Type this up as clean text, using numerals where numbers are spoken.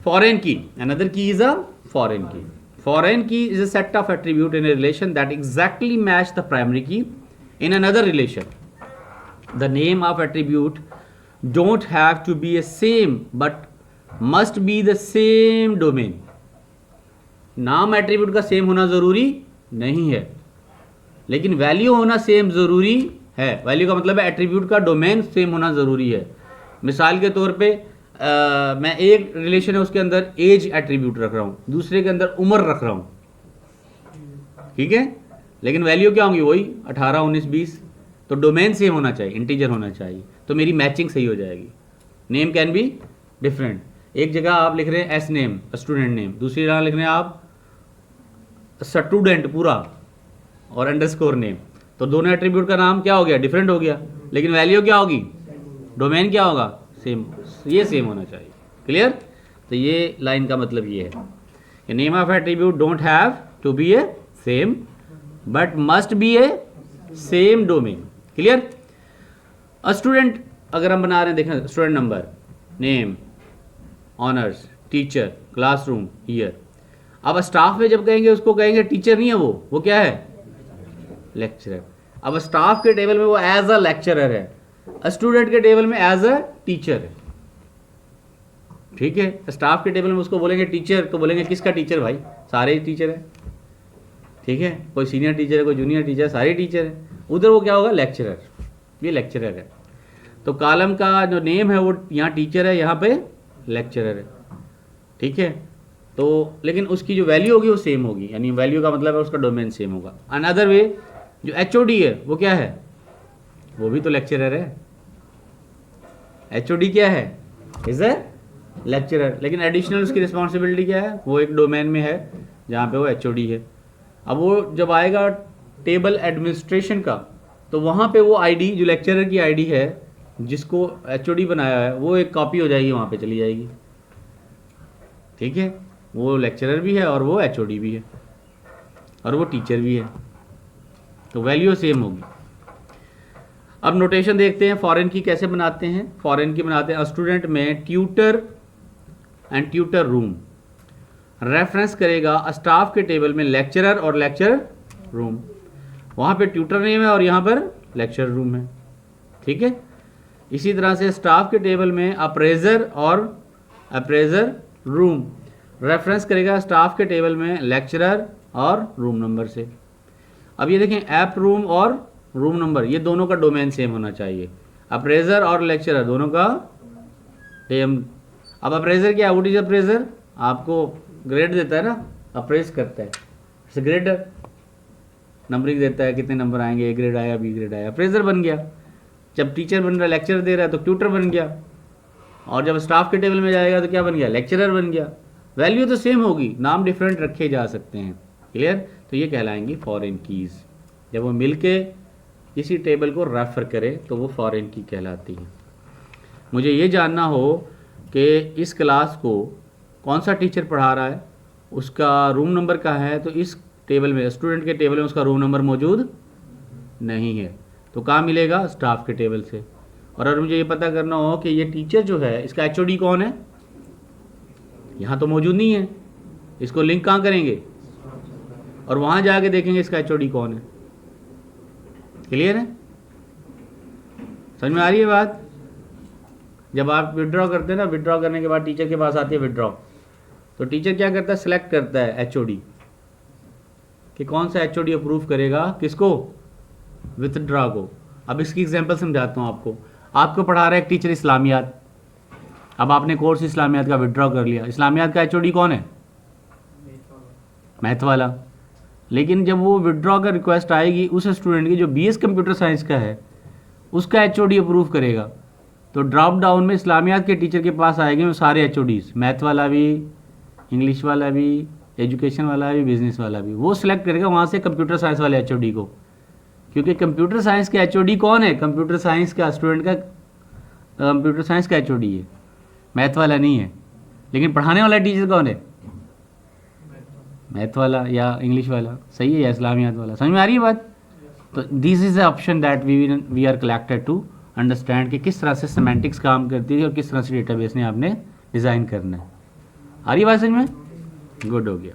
Foreign key. Another key is a foreign key. Foreign key is a set of attribute in a relation that exactly match the primary key in another relation. The name of attribute don't have to be a same but must be the same domain. नाम attribute का same होना ज़रूरी नहीं है, लेकिन value होना same ज़रूरी है. वैल्यू का मतलब है एट्रीब्यूट का डोमेन सेम होना ज़रूरी है. मिसाल के तौर पे मैं एक रिलेशन है उसके अंदर एज एट्रीब्यूट रख रहा हूँ, दूसरे के अंदर उम्र रख रहा हूँ, ठीक है, लेकिन वैल्यू क्या होंगी वही 18, 19, 20. तो डोमेन सेम होना चाहिए, इंटीजर होना चाहिए, तो मेरी मैचिंग सही हो जाएगी. Name can be different. एक जगह आप लिख रहे हैं एस नेम स्टूडेंट नेम, दूसरी जगह लिख रहे हैं आप स्टूडेंट पूरा और अंडरस्कोर नेम, तो दोनों एट्रीब्यूट का नाम क्या हो गया, डिफरेंट हो गया, लेकिन वैल्यू क्या होगी, डोमेन क्या होगा, सेम. ये सेम होना चाहिए. क्लियर. तो ये लाइन का मतलब ये है, name of attribute don't have to be a same but must be a same domain. Clear. Student अगर हम बना रहे हैं, देखें student number, name, honours, teacher, classroom, year. अब स्टाफ में जब कहेंगे उसको कहेंगे टीचर नहीं है, वो क्या है, लेक्चरर. अब स्टाफ के टेबल में वो एज अ लेक्चरर है, स्टूडेंट के टेबल में एज अ टीचर है. ठीक है. स्टाफ के टेबल में उसको बोलेंगे टीचर, तो बोलेंगे किसका टीचर भाई, सारे ही टीचर है. ठीक है. कोई सीनियर टीचर है, कोई जूनियर टीचर है, सारे टीचर है. उधर वो क्या होगा, लेक्चरर. ये लेक्चरर है. तो कॉलम का जो नेम है वो यहाँ टीचर है, यहाँ पे लेक्चरर है. ठीक है. तो लेकिन उसकी जो वैल्यू होगी वो सेम होगी, यानी वैल्यू का मतलब है उसका डोमेन सेम होगा. अनदर वे जो एचओडी है वो क्या है, वो भी तो लेक्चरर है. एचओडी क्या है, इज ए लेक्चरर, लेकिन एडिशनल उसकी रिस्पॉन्सिबिलिटी क्या है, वो एक डोमेन में है जहाँ पे वो एचओडी है. अब वो जब आएगा टेबल एडमिनिस्ट्रेशन का, तो वहाँ पे वो आईडी जो लेक्चरर की आईडी है जिसको एचओडी बनाया है, वो एक कॉपी हो जाएगी, वहाँ पे चली जाएगी. ठीक है. वो लेक्चरर भी है और वो एचओडी भी है और वो टीचर भी है, तो वैल्यू सेम होगी. अब नोटेशन देखते हैं फॉरेन की कैसे बनाते हैं. फॉरेन की बनाते हैं स्टूडेंट में tutor and tutor room reference करेगा स्टाफ के टेबल में लेक्चरर और लेक्चर रूम. वहाँ पे ट्यूटर नेम है और यहाँ पर लेक्चर रूम है. ठीक है. इसी तरह से स्टाफ के टेबल में अप्रेजर और अप्रेजर रूम रेफरेंस करेगा स्टाफ के टेबल में लेक्चरर और रूम नंबर से. अब ये देखें ऐप रूम और रूम नंबर, ये दोनों का डोमेन सेम होना चाहिए. अप्रेजर और लेक्चरर दोनों का सेम. अब अप्रेजर क्या है, व्हाट इज अप्रेजर, आपको ग्रेड देता है ना, अप्रेज करता है, जैसे ग्रेडर नंबरिंग देता है, कितने नंबर आएंगे, ए ग्रेड आया, बी ग्रेड आया, अप्रेजर बन गया. जब टीचर बन रहा है, लेक्चर दे रहा है, तो ट्यूटर बन गया. और जब स्टाफ के टेबल में जाएगा तो क्या बन गया, लेक्चरर बन गया. वैल्यू तो सेम होगी, नाम डिफरेंट रखे जा सकते हैं. क्लियर. तो ये कहलाएंगी फॉरेन कीज़. जब वो मिलके इसी टेबल को रेफर करे तो वो फॉरेन की कहलाती है. मुझे ये जानना हो कि इस क्लास को कौन सा टीचर पढ़ा रहा है, उसका रूम नंबर का है, तो इस टेबल में स्टूडेंट के टेबल में उसका रूम नंबर मौजूद नहीं है, तो कहाँ मिलेगा, स्टाफ के टेबल से. और अगर मुझे ये पता करना हो कि ये टीचर जो है इसका एचओडी कौन है, यहाँ तो मौजूद नहीं है, इसको लिंक कहाँ करेंगे, और वहाँ जाके देखेंगे इसका एचओडी कौन है. क्लियर है, समझ में आ रही है बात. जब आप विड्रॉ करते हैं ना, विड्रॉ करने के बाद टीचर के पास आती है विड्रॉ, तो टीचर क्या करता है, सिलेक्ट करता है एचओडी कि कौन सा एचओडी अप्रूव करेगा किसको, विथड्रॉ को. अब इसकी एग्जांपल समझाता हूँ आपको. आपको पढ़ा रहा है एक टीचर इस्लामियात. अब आपने कोर्स इस्लामियात का विड्रॉ कर लिया. इस्लामियात का एचओडी कौन है, मैथ वाला. लेकिन जब वो विड्रॉ का रिक्वेस्ट आएगी उस स्टूडेंट की जो बीएस कंप्यूटर साइंस का है, उसका एचओडी अप्रूव करेगा. तो ड्रॉप डाउन में इस्लामियात के टीचर के पास आएंगे वो सारे एचओडीज, मैथ वाला भी, इंग्लिश वाला भी, एजुकेशन वाला भी, बिजनेस वाला भी. वो सिलेक्ट करेगा वहाँ से कंप्यूटर साइंस वाले एचओडी को, क्योंकि कंप्यूटर साइंस का एचओडी कौन है, कंप्यूटर साइंस का स्टूडेंट का कंप्यूटर साइंस का एचओडी है, मैथ वाला नहीं है. लेकिन पढ़ाने वाला टीचर कौन है, मैथ वाला या इंग्लिश वाला, सही है, या इस्लामियात वाला. समझ में आ रही है बात. तो this is the option that we are collected to understand कि किस तरह से सेमेंटिक्स काम करती है और किस तरह से डेटाबेस ने आपने डिज़ाइन करना है. आ रही बात समझ में? गुड हो गया।